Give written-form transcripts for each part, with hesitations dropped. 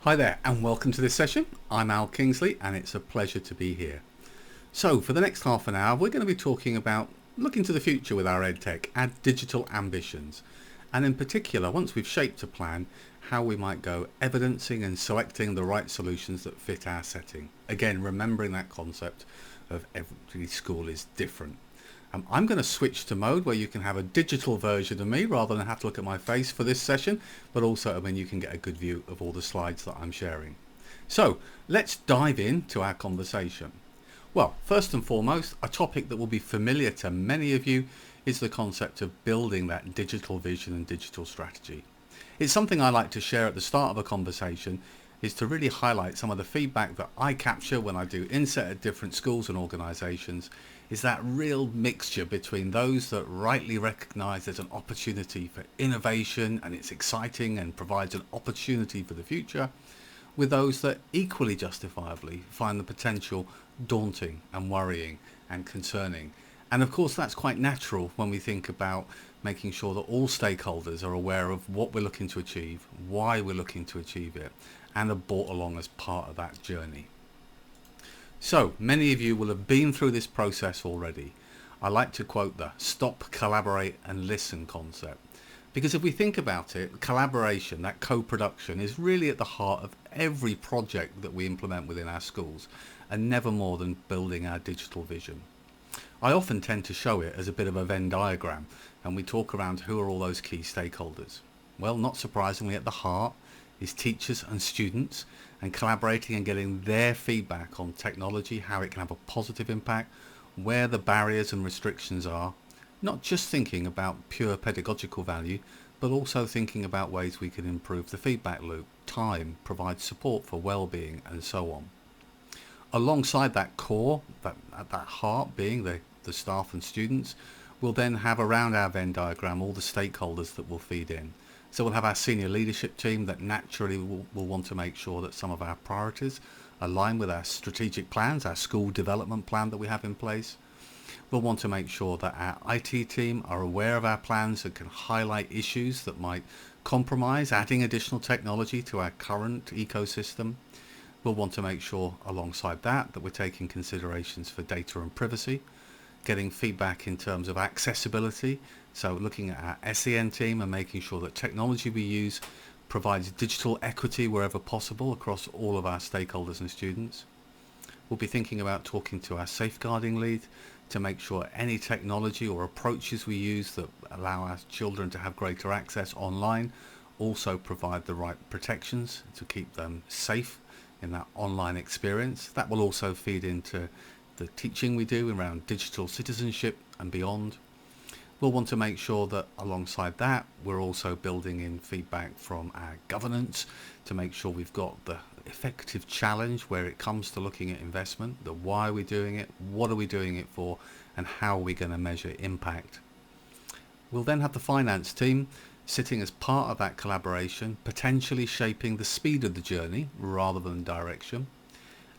Hi there and welcome to this session. I'm Al Kingsley and it's a pleasure to be here. So for the next half an hour we're going to be talking about looking to the future with our EdTech, our digital ambitions, and in particular, once we've shaped a plan, how we might go evidencing and selecting the right solutions that fit our setting. Again, remembering that concept of every school is different. I'm going to switch to mode where you can have a digital version of me rather than have to look at my face for this session, but also you can get a good view of all the slides that I'm sharing. So let's dive into our conversation. Well, first and foremost, a topic that will be familiar to many of you is the concept of building that digital vision and digital strategy. It's something I like to share at the start of a conversation, is to really highlight some of the feedback that I capture when I do inset at different schools and organisations, is that real mixture between those that rightly recognise there's an opportunity for innovation and it's exciting and provides an opportunity for the future, with those that equally justifiably find the potential daunting and worrying and concerning. And of course that's quite natural when we think about making sure that all stakeholders are aware of what we're looking to achieve, why we're looking to achieve it, and are brought along as part of that journey. So many of you will have been through this process already. I like to quote the stop, collaborate and listen concept, because if we think about it, collaboration, that co-production, is really at the heart of every project that we implement within our schools, and never more than building our digital vision. I often tend to show it as a bit of a Venn diagram, and we talk around who are all those key stakeholders. Well, not surprisingly, at the heart is teachers and students, and collaborating and getting their feedback on technology, how it can have a positive impact, where the barriers and restrictions are, not just thinking about pure pedagogical value, but also thinking about ways we can improve the feedback loop, time, provide support for well-being and so on. Alongside that core, at that heart being the staff and students, we'll then have around our Venn diagram all the stakeholders that will feed in. So we'll have our senior leadership team that naturally will want to make sure that some of our priorities align with our strategic plans, our school development plan that we have in place. We'll want to make sure that our IT team are aware of our plans and can highlight issues that might compromise adding additional technology to our current ecosystem. We'll want to make sure alongside that we're taking considerations for data and privacy, getting feedback in terms of accessibility, so looking at our SEN team and making sure that technology we use provides digital equity wherever possible across all of our stakeholders and students. We'll be thinking about talking to our safeguarding lead to make sure any technology or approaches we use that allow our children to have greater access online also provide the right protections to keep them safe in that online experience. That will also feed into the teaching we do around digital citizenship and beyond. We'll want to make sure that alongside that we're also building in feedback from our governance to make sure we've got the effective challenge where it comes to looking at investment, the why are we doing it, what are we doing it for, and how are we going to measure impact. We'll then have the finance team sitting as part of that collaboration, potentially shaping the speed of the journey rather than direction,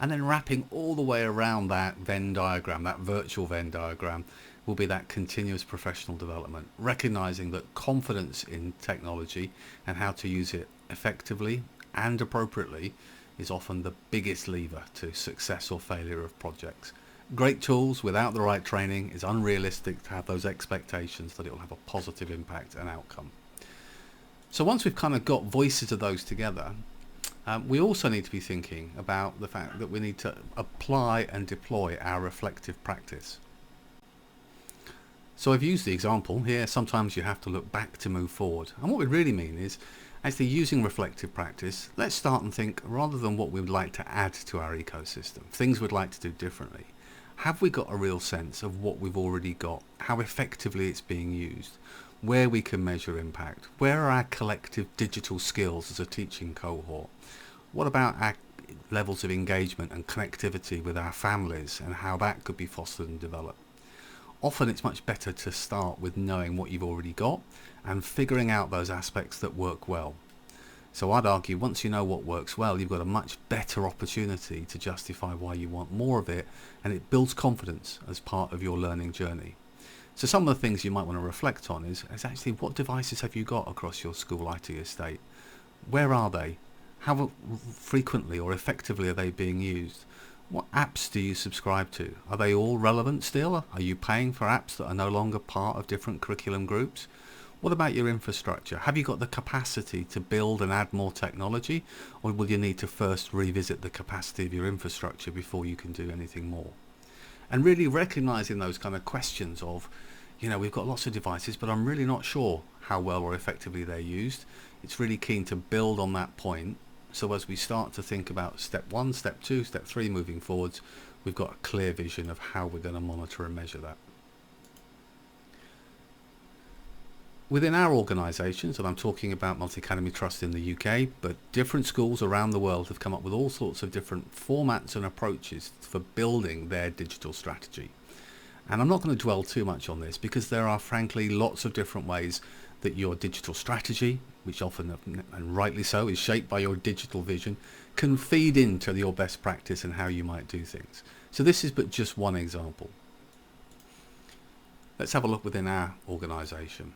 and then wrapping all the way around that Venn diagram, that virtual Venn diagram, will be that continuous professional development, recognizing that confidence in technology and how to use it effectively and appropriately is often the biggest lever to success or failure of projects. Great tools without the right training is unrealistic to have those expectations that it will have a positive impact and outcome. So once we've kind of got voices of those together, we also need to be thinking about the fact that we need to apply and deploy our reflective practice. So I've used the example here, sometimes you have to look back to move forward. And what we really mean is, actually using reflective practice, let's start and think, rather than what we would like to add to our ecosystem, things we'd like to do differently, have we got a real sense of what we've already got, how effectively it's being used, where we can measure impact, where are our collective digital skills as a teaching cohort, what about our levels of engagement and connectivity with our families and how that could be fostered and developed. Often it's much better to start with knowing what you've already got and figuring out those aspects that work well. So I'd argue once you know what works well, you've got a much better opportunity to justify why you want more of it, and it builds confidence as part of your learning journey. So some of the things you might want to reflect on is actually what devices have you got across your school IT estate? Where are they? How frequently or effectively are they being used? What apps do you subscribe to? Are they all relevant still? Are you paying for apps that are no longer part of different curriculum groups? What about your infrastructure? Have you got the capacity to build and add more technology, or will you need to first revisit the capacity of your infrastructure before you can do anything more? And really recognizing those kind of questions of, we've got lots of devices, but I'm really not sure how well or effectively they're used. It's really keen to build on that point. So as we start to think about step 1, step 2, step 3 moving forwards, we've got a clear vision of how we're going to monitor and measure that. Within our organisations, and I'm talking about Multi-Academy Trust in the UK, but different schools around the world have come up with all sorts of different formats and approaches for building their digital strategy. And I'm not going to dwell too much on this because there are frankly lots of different ways that your digital strategy, which often and rightly so is shaped by your digital vision, can feed into your best practice and how you might do things. So this is but just one example. Let's have a look within our organisation.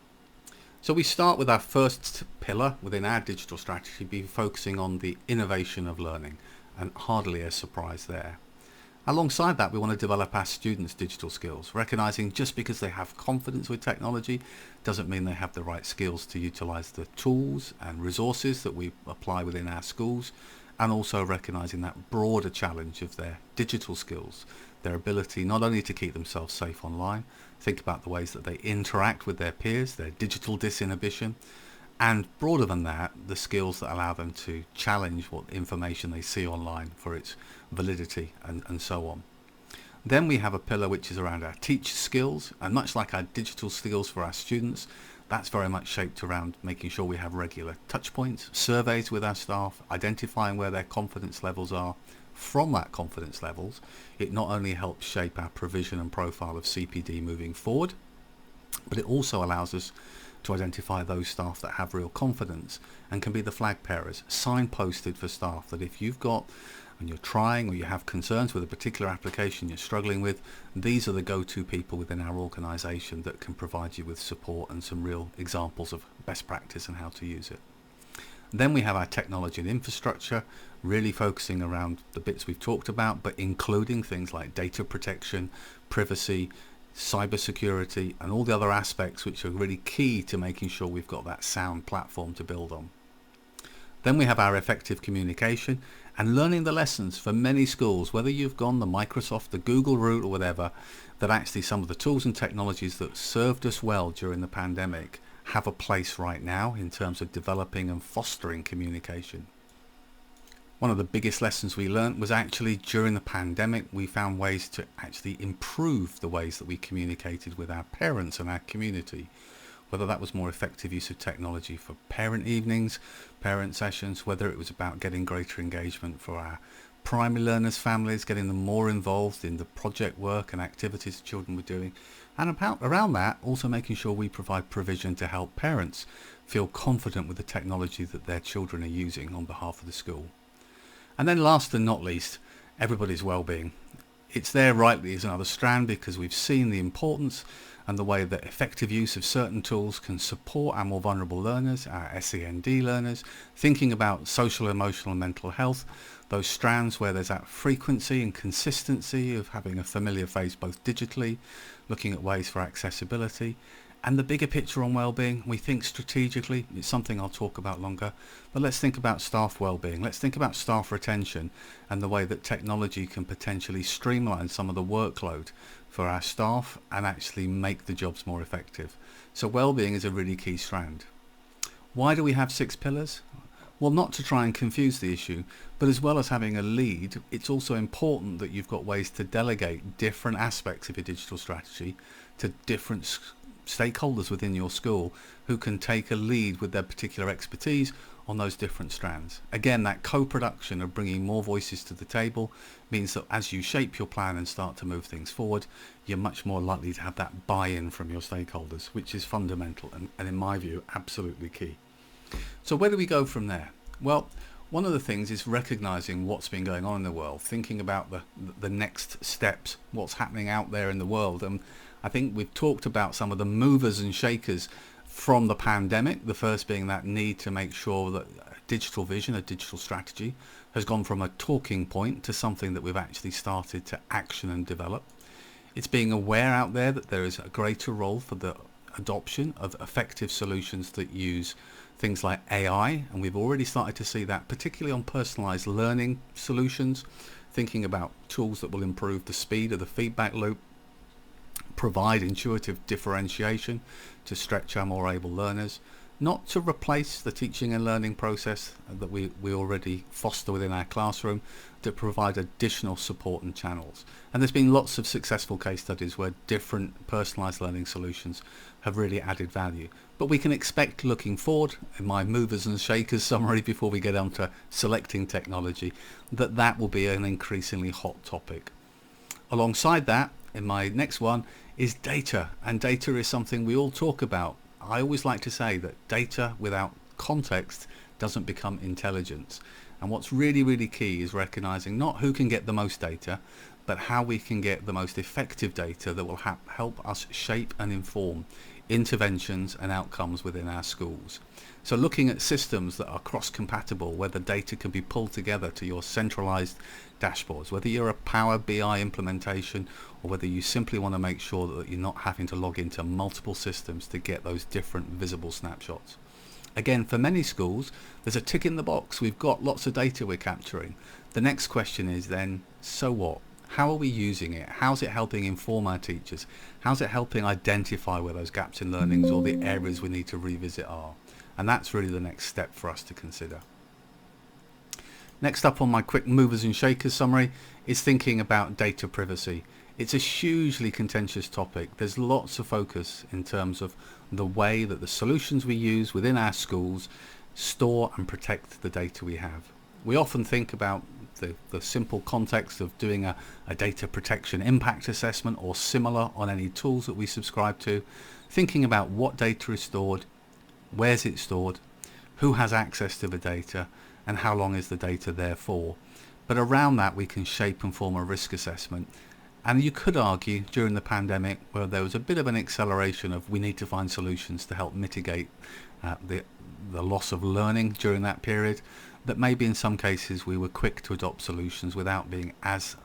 So we start with our first pillar within our digital strategy, be focusing on the innovation of learning, and hardly a surprise there. Alongside that, we want to develop our students' digital skills, recognizing just because they have confidence with technology doesn't mean they have the right skills to utilize the tools and resources that we apply within our schools, and also recognizing that broader challenge of their digital skills, their ability not only to keep themselves safe online, think about the ways that they interact with their peers, their digital disinhibition, and broader than that, the skills that allow them to challenge what information they see online for its validity and so on. Then we have a pillar which is around our teacher skills, and much like our digital skills for our students, that's very much shaped around making sure we have regular touch points, surveys with our staff, identifying where their confidence levels are. From that confidence levels, it not only helps shape our provision and profile of CPD moving forward, but it also allows us to identify those staff that have real confidence and can be the flag bearers, signposted for staff that if you've got and you're trying or you have concerns with a particular application you're struggling with, these are the go-to people within our organisation that can provide you with support and some real examples of best practice and how to use it. Then we have our technology and infrastructure, really focusing around the bits we've talked about, but including things like data protection, privacy, cybersecurity, and all the other aspects which are really key to making sure we've got that sound platform to build on. Then we have our effective communication and learning the lessons for many schools, whether you've gone the Microsoft, the Google route or whatever, that actually some of the tools and technologies that served us well during the pandemic have a place right now in terms of developing and fostering communication. One of the biggest lessons we learned was actually during the pandemic, we found ways to actually improve the ways that we communicated with our parents and our community. Whether that was more effective use of technology for parent evenings, parent sessions, whether it was about getting greater engagement for our primary learners' families, getting them more involved in the project work and activities children were doing, and around that also making sure we provide provision to help parents feel confident with the technology that their children are using on behalf of the school. And then last and not least, everybody's well-being. It's there rightly as another strand because we've seen the importance and the way that effective use of certain tools can support our more vulnerable learners, our SEND learners, thinking about social, emotional and mental health, those strands where there's that frequency and consistency of having a familiar face both digitally, looking at ways for accessibility, and the bigger picture on well-being. We think strategically. It's something I'll talk about longer, but let's think about staff well-being. Let's think about staff retention and the way that technology can potentially streamline some of the workload for our staff and actually make the jobs more effective. So well-being is a really key strand. Why do we have 6 pillars? Well, not to try and confuse the issue, but as well as having a lead, it's also important that you've got ways to delegate different aspects of your digital strategy to different stakeholders within your school who can take a lead with their particular expertise on those different strands. Again, that co-production of bringing more voices to the table means that as you shape your plan and start to move things forward, you're much more likely to have that buy-in from your stakeholders, which is fundamental and in my view, absolutely key. So where do we go from there? Well, one of the things is recognizing what's been going on in the world, thinking about the next steps, what's happening out there in the world. And I think we've talked about some of the movers and shakers from the pandemic, the first being that need to make sure that digital vision, a digital strategy, has gone from a talking point to something that we've actually started to action and develop. It's being aware out there that there is a greater role for the adoption of effective solutions that use things like AI, and we've already started to see that, particularly on personalized learning solutions, thinking about tools that will improve the speed of the feedback loop, provide intuitive differentiation to stretch our more able learners, not to replace the teaching and learning process that we already foster within our classroom, to provide additional support and channels. And there's been lots of successful case studies where different personalised learning solutions have really added value. But we can expect, looking forward, in my movers and shakers summary before we get on to selecting technology, that will be an increasingly hot topic. Alongside that, in my next one, is data. And data is something we all talk about. I always like to say that data without context doesn't become intelligence. And what's really, really key is recognizing not who can get the most data, but how we can get the most effective data that will help us shape and inform interventions and outcomes within our schools. So looking at systems that are cross-compatible, where the data can be pulled together to your centralized dashboards, whether you're a Power BI implementation or whether you simply want to make sure that you're not having to log into multiple systems to get those different visible snapshots. Again, for many schools, there's a tick in the box. We've got lots of data we're capturing. The next question is then, so what? How are we using it? How's it helping inform our teachers? How's it helping identify where those gaps in learnings or the areas we need to revisit are? And that's really the next step for us to consider. Next up on my quick movers and shakers summary is thinking about data privacy. It's a hugely contentious topic. There's lots of focus in terms of the way that the solutions we use within our schools store and protect the data we have. We often think about the simple context of doing a data protection impact assessment or similar on any tools that we subscribe to, thinking about what data is stored, where's it stored, who has access to the data, and how long is the data there for. But around that we can shape and form a risk assessment. And you could argue during the pandemic, where there was a bit of an acceleration of we need to find solutions to help mitigate the loss of learning during that period, that maybe in some cases we were quick to adopt solutions without being as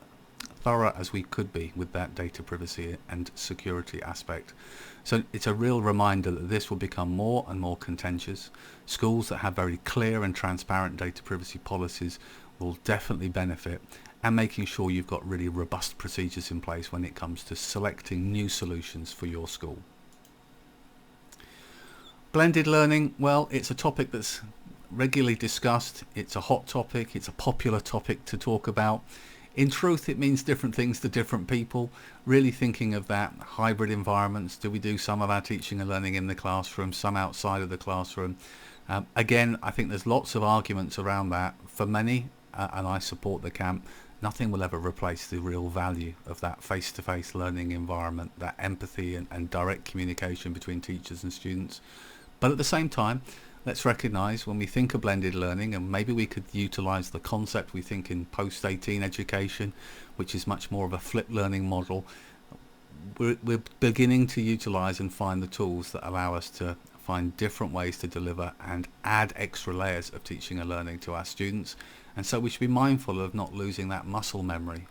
thorough as we could be with that data privacy and security aspect. So it's a real reminder that this will become more and more contentious. Schools that have very clear and transparent data privacy policies will definitely benefit, and making sure you've got really robust procedures in place when it comes to selecting new solutions for your school. Blended learning, well, it's a topic that's regularly discussed. It's a hot topic. It's a popular topic to talk about. In truth, it means different things to different people. Really thinking of that hybrid environments. Do we do some of our teaching and learning in the classroom, some outside of the classroom? Again, I think there's lots of arguments around that. For many, and I support the camp, nothing will ever replace the real value of that face-to-face learning environment, that empathy and direct communication between teachers and students. But at the same time, let's recognise when we think of blended learning, and maybe we could utilise the concept we think in post-18 education, which is much more of a flipped learning model. We're beginning to utilise and find the tools that allow us to find different ways to deliver and add extra layers of teaching and learning to our students. And so we should be mindful of not losing that muscle memory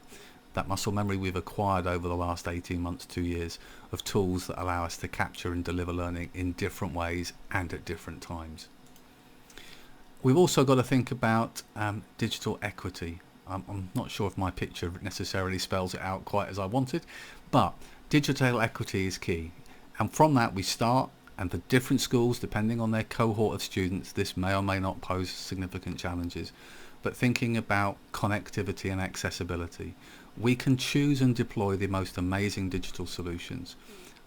we've acquired over the last 18 months, 2 years, of tools that allow us to capture and deliver learning in different ways and at different times. We've also got to think about digital equity. I'm not sure if my picture necessarily spells it out quite as I wanted, but digital equity is key. And from that we start, and for different schools, depending on their cohort of students, this may or may not pose significant challenges. But thinking about connectivity and accessibility, we can choose and deploy the most amazing digital solutions,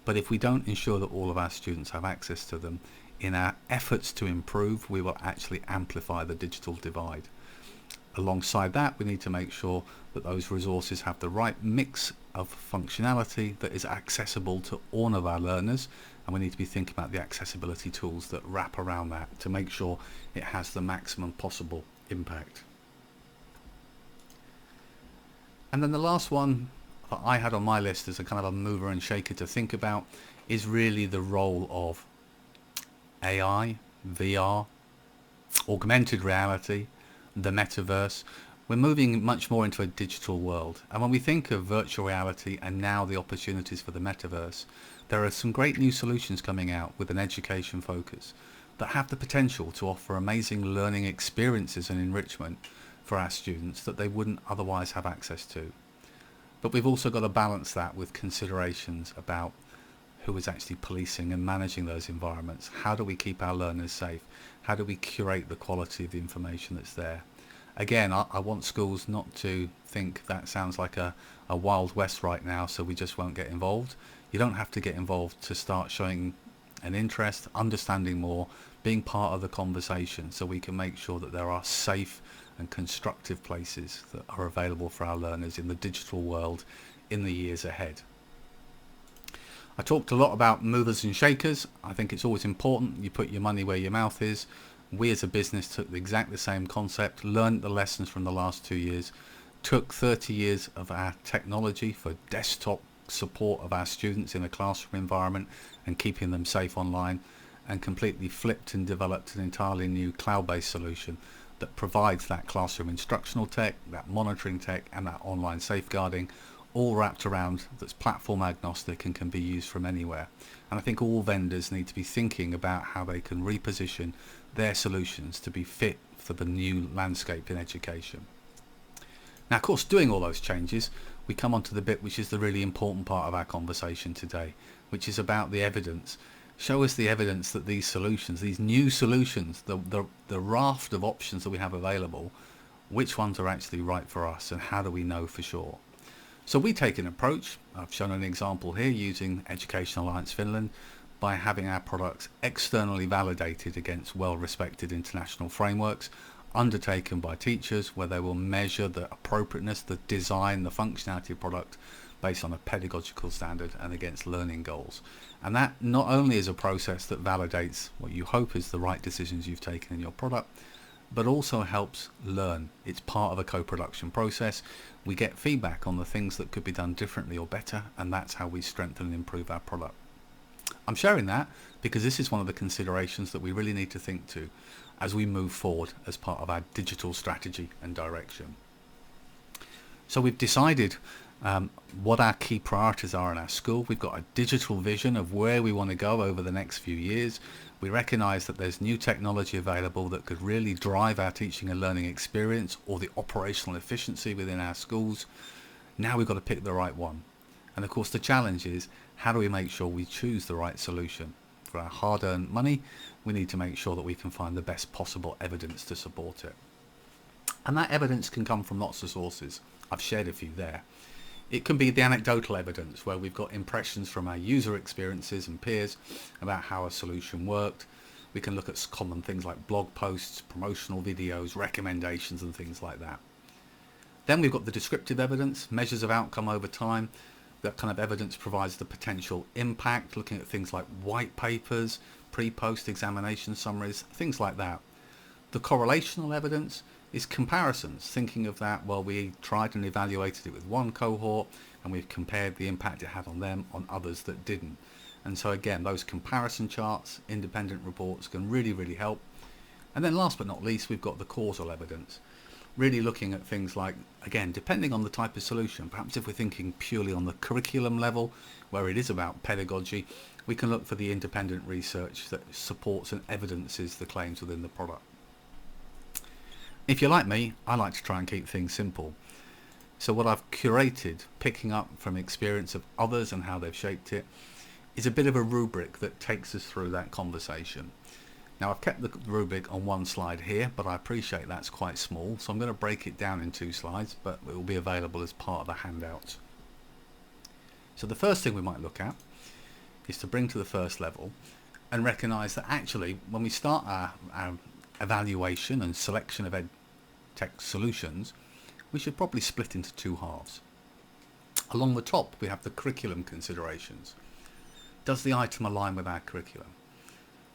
but if we don't ensure that all of our students have access to them, in our efforts to improve, we will actually amplify the digital divide. Alongside that, we need to make sure that those resources have the right mix of functionality that is accessible to all of our learners, and we need to be thinking about the accessibility tools that wrap around that to make sure it has the maximum possible impact. And then the last one that I had on my list as a kind of a mover and shaker to think about is really the role of AI, VR, augmented reality, the metaverse. We're moving much more into a digital world. And when we think of virtual reality and now the opportunities for the metaverse, there are some great new solutions coming out with an education focus that have the potential to offer amazing learning experiences and enrichment for our students that they wouldn't otherwise have access to. But we've also got to balance that with considerations about who is actually policing and managing those environments. How do we keep our learners safe? How do we curate the quality of the information that's there? Again, I want schools not to think that sounds like a Wild West right now, so we just won't get involved. You don't have to get involved to start showing an interest, understanding more, being part of the conversation, so we can make sure that there are safe and constructive places that are available for our learners in the digital world in the years ahead. I talked a lot about movers and shakers. I think it's always important you put your money where your mouth is. We as a business took exactly the same concept, learned the lessons from the last 2 years, took 30 years of our technology for desktop support of our students in a classroom environment and keeping them safe online, and completely flipped and developed an entirely new cloud-based solution that provides that classroom instructional tech, that monitoring tech, and that online safeguarding, all wrapped around, that's platform agnostic and can be used from anywhere. And I think all vendors need to be thinking about how they can reposition their solutions to be fit for the new landscape in education. Now, of course, doing all those changes, we come on to the bit which is the really important part of our conversation today, which is about the evidence. Show us the evidence that these solutions, these new solutions, the raft of options that we have available, which ones are actually right for us, and how do we know for sure? So we take an approach. I've shown an example here using Education Alliance Finland by having our products externally validated against well-respected international frameworks, undertaken by teachers, where they will measure the appropriateness, the design, the functionality of product based on a pedagogical standard and against learning goals. And that not only is a process that validates what you hope is the right decisions you've taken in your product, but also helps learn. It's part of a co-production process. We get feedback on the things that could be done differently or better, and that's how we strengthen and improve our product. I'm sharing that because this is one of the considerations that we really need to think to as we move forward as part of our digital strategy and direction. So we've decided what our key priorities are in our school. We've got a digital vision of where we want to go over the next few years. We recognise that there's new technology available that could really drive our teaching and learning experience or the operational efficiency within our schools. Now we've got to pick the right one. And of course the challenge is, how do we make sure we choose the right solution? For our hard-earned money, we need to make sure that we can find the best possible evidence to support it. And that evidence can come from lots of sources. I've shared a few there. It can be the anecdotal evidence where we've got impressions from our user experiences and peers about how a solution worked. We can look at common things like blog posts, promotional videos, recommendations and things like that. Then we've got the descriptive evidence, measures of outcome over time. That kind of evidence provides the potential impact, looking at things like white papers, pre-post examination summaries, things like that. The correlational evidence is comparisons, thinking of that, well, we tried and evaluated it with one cohort and we've compared the impact it had on them on others that didn't. And so again, those comparison charts, independent reports can really help. And then last but not least, we've got the causal evidence, really looking at things like, again, depending on the type of solution, perhaps if we're thinking purely on the curriculum level where it is about pedagogy, we can look for the independent research that supports and evidences the claims within the product. If you're like me, I like to try and keep things simple. So what I've curated, picking up from experience of others and how they've shaped it, is a bit of a rubric that takes us through that conversation. Now I've kept the rubric on one slide here, but I appreciate that's quite small, so I'm going to break it down in 2 slides, but it will be available as part of the handout. So the first thing we might look at is to bring to the first level and recognise that actually when we start our evaluation and selection of EdTech solutions, we should probably split into 2 halves. Along the top we have the curriculum considerations. Does the item align with our curriculum?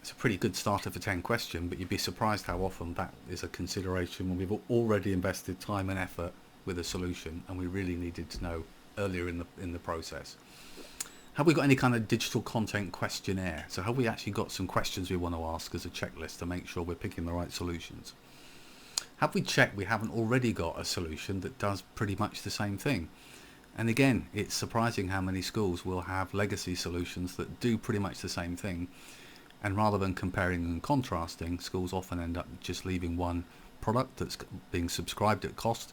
It's a pretty good starter for 10 question, but you'd be surprised how often that is a consideration when we've already invested time and effort with a solution and we really needed to know earlier in the process. Have we got any kind of digital content questionnaire? So have we actually got some questions we want to ask as a checklist to make sure we're picking the right solutions? Have we checked we haven't already got a solution that does pretty much the same thing? And again, it's surprising how many schools will have legacy solutions that do pretty much the same thing. And rather than comparing and contrasting, schools often end up just leaving one product that's being subscribed at cost,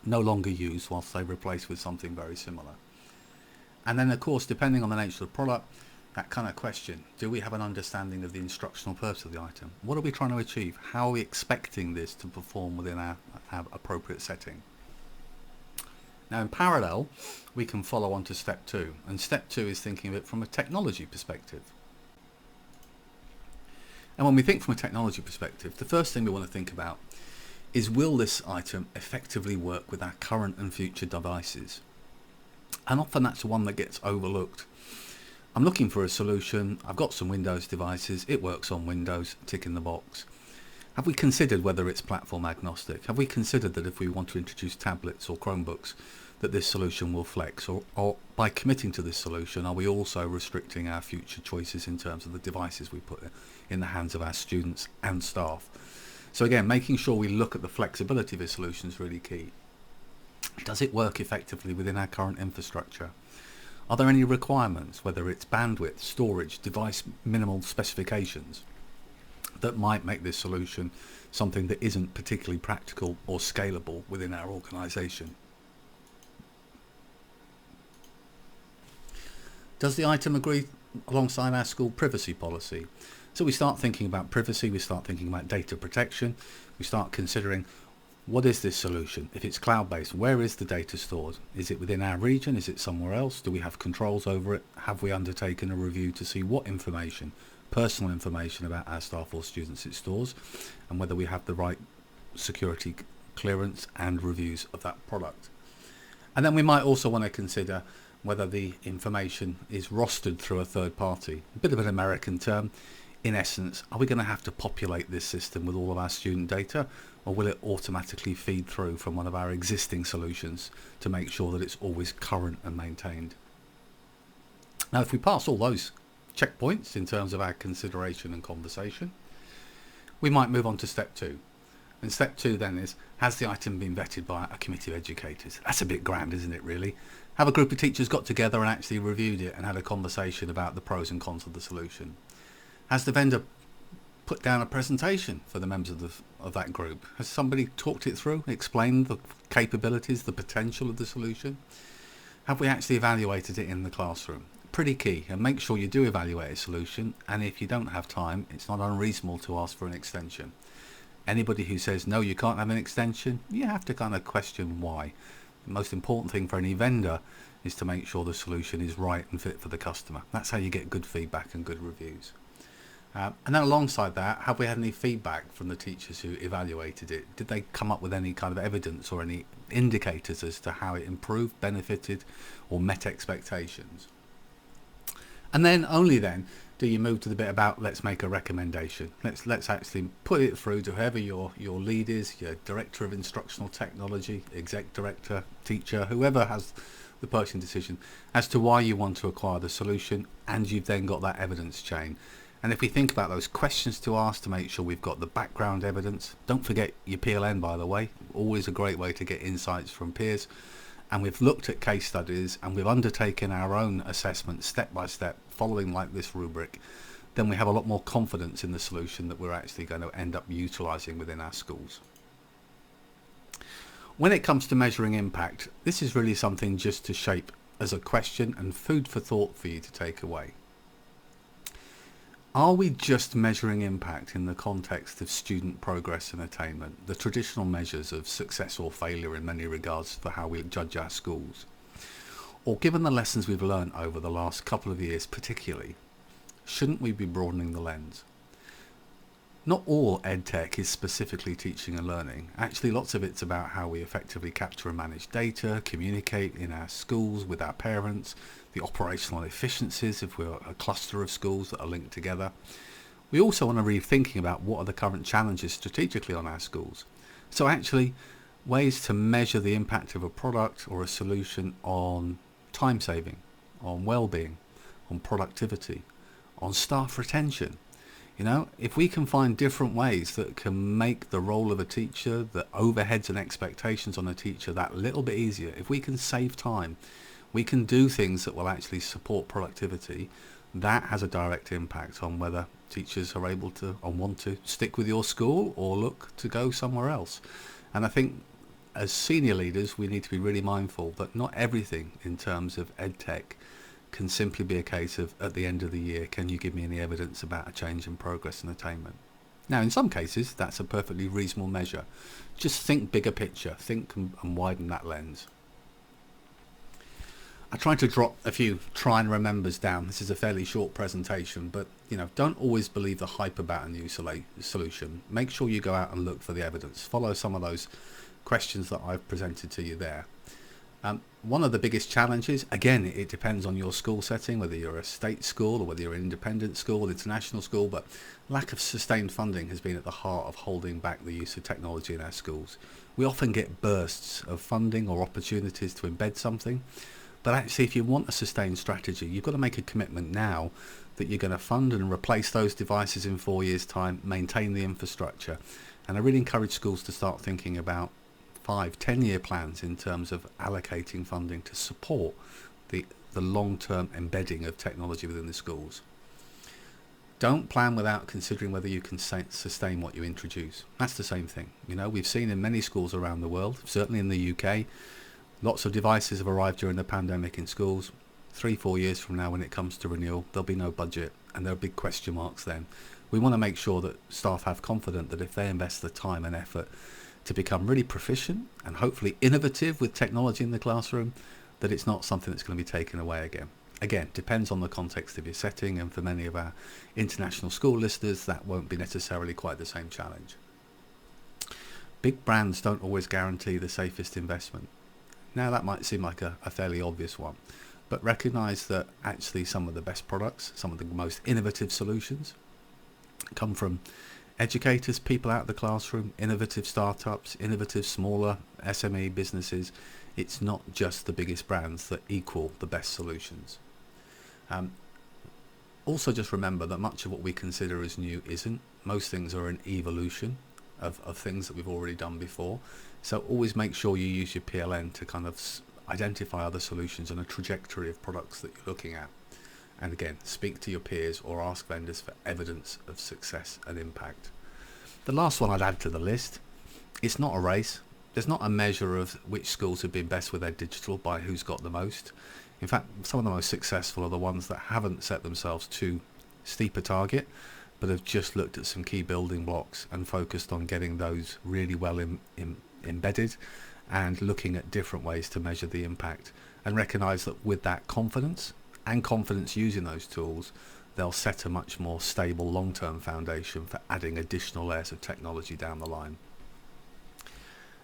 no longer used, whilst they replace with something very similar. And then, of course, depending on the nature of the product, that kind of question, do we have an understanding of the instructional purpose of the item? What are we trying to achieve? How are we expecting this to perform within our appropriate setting? Now, in parallel, we can follow on to step 2. And step 2 is thinking of it from a technology perspective. And when we think from a technology perspective, the first thing we want to think about is, will this item effectively work with our current and future devices? And often that's the one that gets overlooked. I'm looking for a solution, I've got some Windows devices, it works on Windows, tick in the box. Have we considered whether it's platform agnostic? Have we considered that if we want to introduce tablets or Chromebooks, that this solution will flex? Or by committing to this solution, are we also restricting our future choices in terms of the devices we put in the hands of our students and staff? So again, making sure we look at the flexibility of this solution is really key. Does it work effectively within our current infrastructure? Are there any requirements, whether it's bandwidth, storage, device minimal specifications, that might make this solution something that isn't particularly practical or scalable within our organisation? Does the item agree alongside our school privacy policy? So we start thinking about privacy, we start thinking about data protection, we start considering, what is this solution? If it's cloud-based, where is the data stored? Is it within our region? Is it somewhere else? Do we have controls over it? Have we undertaken a review to see what information, personal information about our staff or students it stores, and whether we have the right security clearance and reviews of that product? And then we might also want to consider whether the information is rostered through a third party. A bit of an American term. In essence, are we going to have to populate this system with all of our student data, or will it automatically feed through from one of our existing solutions to make sure that it's always current and maintained? Now, if we pass all those checkpoints in terms of our consideration and conversation, we might move on to step 2. And step 2 then is, has the item been vetted by a committee of educators? That's a bit grand, isn't it, really? Have a group of teachers got together and actually reviewed it and had a conversation about the pros and cons of the solution? Has the vendor put down a presentation for the members of that group? Has somebody talked it through, explained the capabilities, the potential of the solution? Have we actually evaluated it in the classroom? Pretty key, and make sure you do evaluate a solution, and if you don't have time, it's not unreasonable to ask for an extension. Anybody who says no, you can't have an extension, you have to kind of question why. The most important thing for any vendor is to make sure the solution is right and fit for the customer. That's how you get good feedback and good reviews. And then alongside that, have we had any feedback from the teachers who evaluated it? Did they come up with any kind of evidence or any indicators as to how it improved, benefited, or met expectations? And then, only then, do you move to the bit about, let's make a recommendation. Let's actually put it through to whoever your lead is, your director of instructional technology, exec director, teacher, whoever has the purchasing decision, as to why you want to acquire the solution, and you've then got that evidence chain. And if we think about those questions to ask to make sure we've got the background evidence, don't forget your PLN, by the way, always a great way to get insights from peers. And we've looked at case studies and we've undertaken our own assessment step by step, following like this rubric, then we have a lot more confidence in the solution that we're actually going to end up utilising within our schools. When it comes to measuring impact, this is really something just to shape as a question and food for thought for you to take away. Are we just measuring impact in the context of student progress and attainment, the traditional measures of success or failure in many regards for how we judge our schools? Or given the lessons we've learned over the last couple of years particularly, shouldn't we be broadening the lens? Not all EdTech is specifically teaching and learning. Actually, lots of it's about how we effectively capture and manage data, communicate in our schools with our parents, the operational efficiencies if we're a cluster of schools that are linked together. We also want to be thinking about what are the current challenges strategically on our schools. So actually, ways to measure the impact of a product or a solution on time saving, on well-being, on productivity, on staff retention. You know, if we can find different ways that can make the role of a teacher, the overheads and expectations on a teacher that little bit easier, if we can save time, we can do things that will actually support productivity, that has a direct impact on whether teachers are able to or want to stick with your school or look to go somewhere else. And I think as senior leaders, we need to be really mindful that not everything in terms of EdTech can simply be a case of, at the end of the year, can you give me any evidence about a change in progress and attainment? Now, in some cases, that's a perfectly reasonable measure. Just think bigger picture, think and widen that lens. I tried to drop a few try and remembers down. This is a fairly short presentation, but don't always believe the hype about a new solution. Make sure you go out and look for the evidence. Follow some of those questions that I've presented to you there. One of the biggest challenges, again, it depends on your school setting, whether you're a state school or whether you're an independent school, international school, but lack of sustained funding has been at the heart of holding back the use of technology in our schools. We often get bursts of funding or opportunities to embed something, but actually if you want a sustained strategy, you've got to make a commitment now that you're going to fund and replace those devices in 4 years' time, maintain the infrastructure. And I really encourage schools to start thinking about 5-10 year plans in terms of allocating funding to support the long-term embedding of technology within the schools. Don't plan without considering whether you can sustain what you introduce. That's the same thing. We've seen in many schools around the world, certainly in the UK, lots of devices have arrived during the pandemic in schools. 3-4 years from now, when it comes to renewal, there'll be no budget and there are big question marks then. We want to make sure that staff have confidence that if they invest the time and effort to become really proficient and hopefully innovative with technology in the classroom, that it's not something that's going to be taken away again. Again, depends on the context of your setting, and for many of our international school listeners, that won't be necessarily quite the same challenge. Big brands don't always guarantee the safest investment. Now that might seem like a fairly obvious one, but recognise that actually some of the best products, some of the most innovative solutions come from educators, people out of the classroom, innovative startups, innovative smaller SME businesses. It's not just the biggest brands that equal the best solutions. Also just remember that much of what we consider as new isn't. Most things are an evolution of things that we've already done before. So always make sure you use your PLN to kind of identify other solutions and a trajectory of products that you're looking at. And again, speak to your peers or ask vendors for evidence of success and impact. The last one I'd add to the list, it's not a race. There's not a measure of which schools have been best with their digital by who's got the most. In fact, some of the most successful are the ones that haven't set themselves too steep a target, but have just looked at some key building blocks and focused on getting those really well embedded and looking at different ways to measure the impact, and recognise that with that confidence and confidence using those tools, they'll set a much more stable long-term foundation for adding additional layers of technology down the line.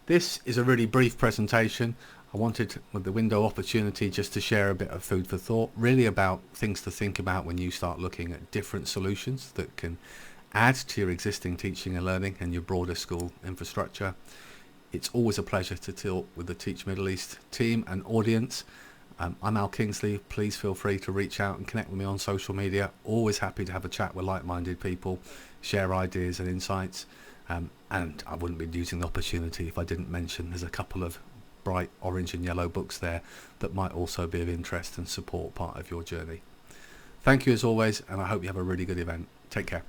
This is a really brief presentation. I wanted, with the window opportunity, just to share a bit of food for thought, really about things to think about when you start looking at different solutions that can add to your existing teaching and learning and your broader school infrastructure. It's always a pleasure to talk with the Teach Middle East team and audience. I'm Al Kingsley. Please feel free to reach out and connect with me on social media. Always happy to have a chat with like-minded people, share ideas and insights. And I wouldn't be using the opportunity if I didn't mention there's a couple of bright orange and yellow books there that might also be of interest and support part of your journey. Thank you as always, and I hope you have a really good event. Take care.